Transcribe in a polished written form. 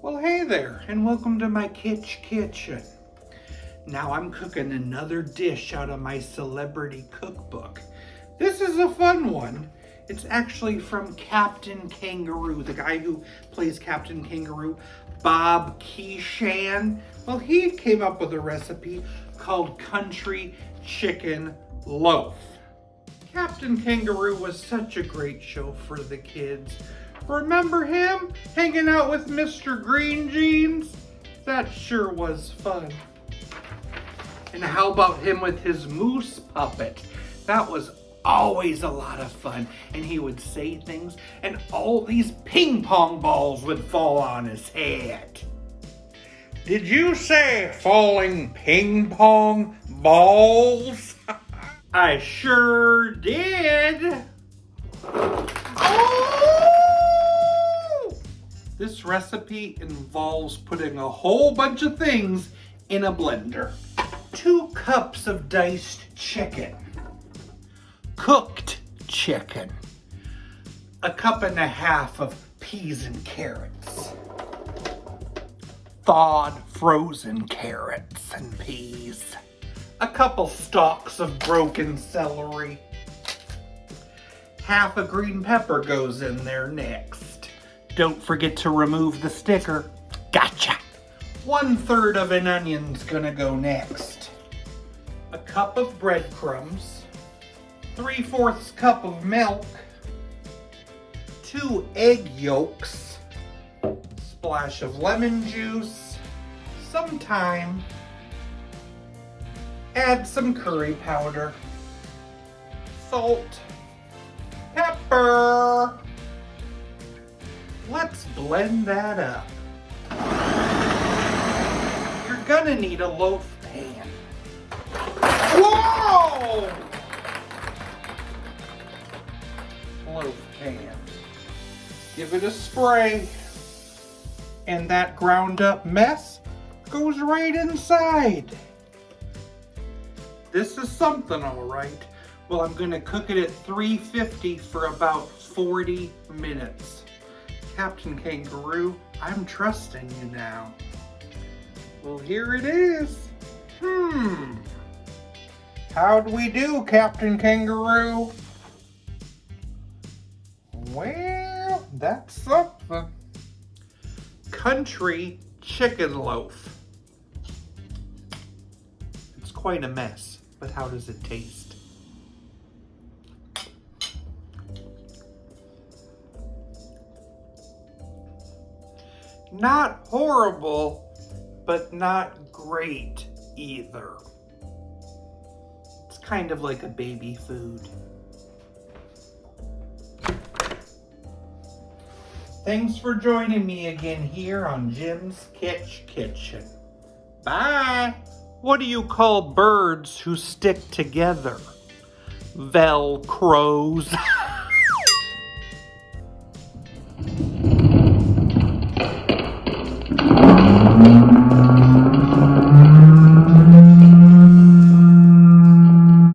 Well, hey there, and welcome to my kitchen. Now I'm cooking another dish out of my celebrity cookbook. This is a fun one. It's actually from Captain Kangaroo, the guy who plays Captain Kangaroo, Bob Keeshan. Well, he came up with a recipe called Country Chicken Loaf. Captain Kangaroo was such a great show for the kids. Remember him hanging out with Mr. Green Jeans? That sure was fun. And how about him with his moose puppet? That was always a lot of fun. And he would say things and all these ping pong balls would fall on his head. Did you say falling ping pong balls? I sure did. Oh! This recipe involves putting a whole bunch of things in a blender. 2 cups of diced chicken. Cooked chicken. 1.5 cups of peas and carrots. Thawed frozen carrots and peas. A couple stalks of broken celery. Half a green pepper goes in there next. Don't forget to remove the sticker. Gotcha! 1/3 of an onion's gonna go next. A cup of breadcrumbs. 3/4 cup of milk. 2 egg yolks. Splash of lemon juice. Some thyme. Add some curry powder. Salt. Pepper. Let's blend that up. You're gonna need a loaf pan. Whoa! Loaf pan. Give it a spray. And that ground up mess goes right inside. This is something, all right. Well, I'm gonna cook it at 350 for about 40 minutes. Captain Kangaroo, I'm trusting you now. Well, here it is. How'd we do, Captain Kangaroo? Well, that's something. Country chicken loaf. It's quite a mess, but how does it taste? Not horrible, but not great either. It's kind of like a baby food. Thanks for joining me again here on Jim's Kitchen. Bye! What do you call birds who stick together? Velcros.